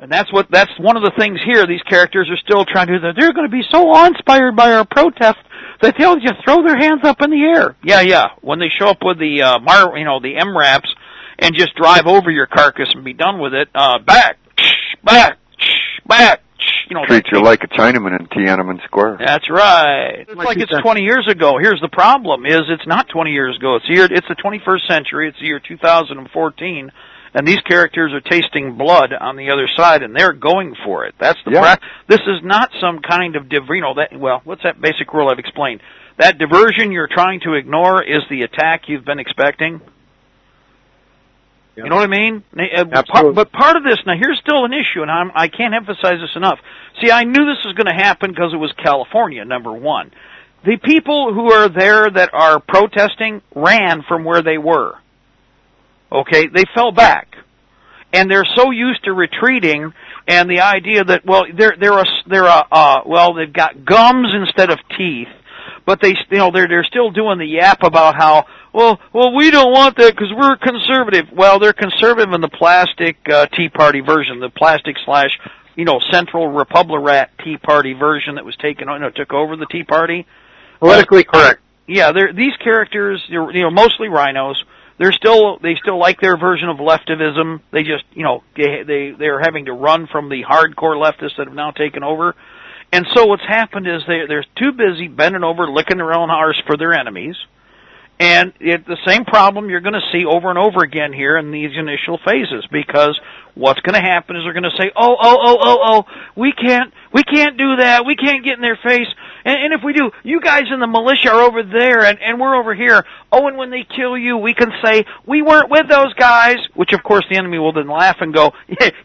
And that's one of the things here. These characters are still trying to do that. They're going to be so awe-inspired by our protest that they'll just throw their hands up in the air. Yeah. When they show up with the the MRAPs and just drive over your carcass and be done with it, back. Treat you like a Chinaman in Tiananmen Square. That's right. It's like it's 20 years ago. Here's the problem: it's not 20 years ago. It's the 21st century. It's the year 2014. And these characters are tasting blood on the other side, and they're going for it. That's the This is not some kind of what's that basic rule I've explained? That diversion you're trying to ignore is the attack you've been expecting. Yep. You know what I mean? But part of this, now here's still an issue, and I can't emphasize this enough. See, I knew this was going to happen because it was California, number one. The people who are there that are protesting ran from where they were. Okay, they fell back, and they're so used to retreating, and the idea that they've got gums instead of teeth, but they're still doing the yap about how we don't want that because we're conservative. Well, they're conservative in the plastic Tea Party version, the plastic / Central Republican Tea Party version that was took over the Tea Party. Politically correct. Yeah, these characters, mostly rhinos. They still like their version of leftivism. They just, they're having to run from the hardcore leftists that have now taken over. And so what's happened is they're too busy bending over, licking their own arse for their enemies. And the same problem you're going to see over and over again here in these initial phases, because what's going to happen is they're going to say, we can't do that, we can't get in their face, and if we do, you guys in the militia are over there, and we're over here. Oh, and when they kill you, we can say, we weren't with those guys, which of course the enemy will then laugh and go,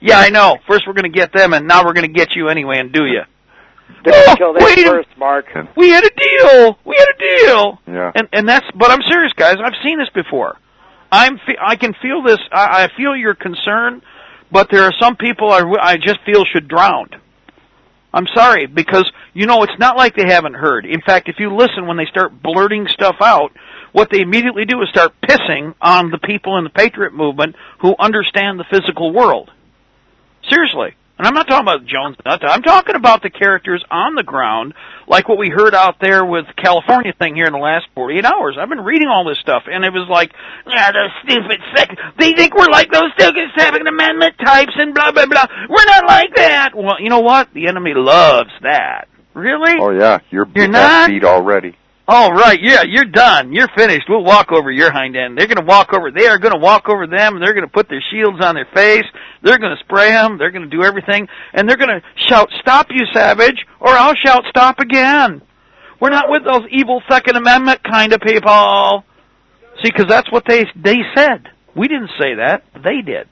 yeah, I know, first we're going to get them, and now we're going to get you anyway and do you. They're going to kill them first, Mark. We had a deal. Yeah. And but I'm serious, guys. I've seen this before. I can feel this. I feel your concern, but there are some people I just feel should drown. I'm sorry, because, it's not like they haven't heard. In fact, if you listen when they start blurting stuff out, what they immediately do is start pissing on the people in the Patriot movement who understand the physical world. Seriously. And I'm not talking about Jones. I'm talking about the characters on the ground, like what we heard out there with the California thing here in the last 48 hours. I've been reading all this stuff, and it was like, those stupid they think we're like those stupid Second Amendment types and blah, blah, blah. We're not like that. Well, you know what? The enemy loves that. Really? Oh, yeah. You're not beat already. All right, yeah, you're done. You're finished. We'll walk over your hind end. They are going to walk over them, and they're going to put their shields on their face. They're going to spray them. They're going to do everything. And they're going to shout, "Stop, you savage," or I'll shout, "Stop" again. We're not with those evil Second Amendment kind of people. See, because that's what they said. We didn't say that. They did.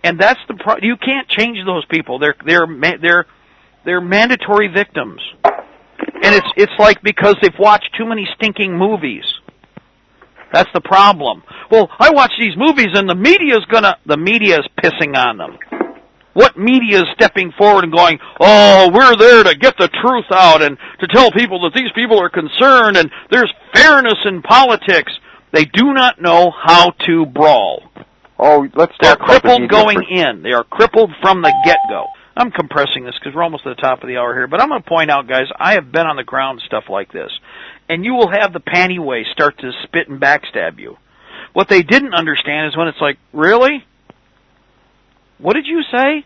And that's you can't change those people. They're mandatory victims. And it's like because they've watched too many stinking movies. That's the problem. Well, I watch these movies and the media is pissing on them. What media is stepping forward and going, we're there to get the truth out and to tell people that these people are concerned and there's fairness in politics. They do not know how to brawl. They're crippled going in. They are crippled from the get-go. I'm compressing this because we're almost at the top of the hour here, but I'm going to point out, guys, I have been on the ground stuff like this, and you will have the panty waste start to spit and backstab you. What they didn't understand is when it's like, really? What did you say?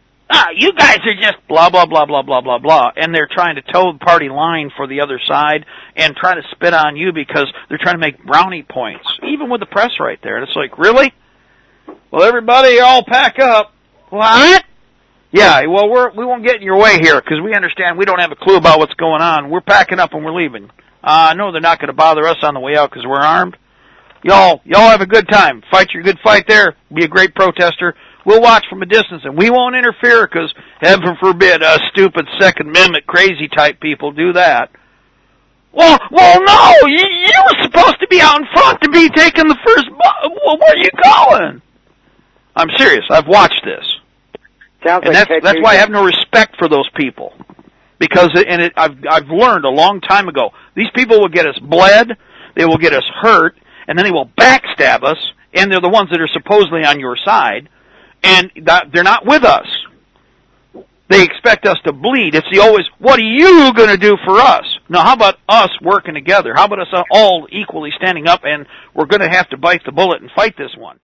You guys are just blah, blah, blah, blah, blah, blah, blah, and they're trying to toe the party line for the other side and try to spit on you because they're trying to make brownie points, even with the press right there. And it's like, really? Well, everybody, all pack up. What? Yeah, well, we won't get in your way here because we understand we don't have a clue about what's going on. We're packing up and we're leaving. No, they're not going to bother us on the way out because we're armed. Y'all have a good time. Fight your good fight there. Be a great protester. We'll watch from a distance, and we won't interfere because, heaven forbid, us stupid Second Amendment crazy type people do that. Well, no, you were supposed to be out in front to be taking the first. Well, where are you going? I'm serious. I've watched this. And that's why I have no respect for those people, because I've learned a long time ago these people will get us bled, they will get us hurt, and then they will backstab us, and they're the ones that are supposedly on your side, and they're not with us. expect us to bleed. It's always, what are you going to do for us? Now, how about us working together? How about us all equally standing up, and we're going to have to bite the bullet and fight this one?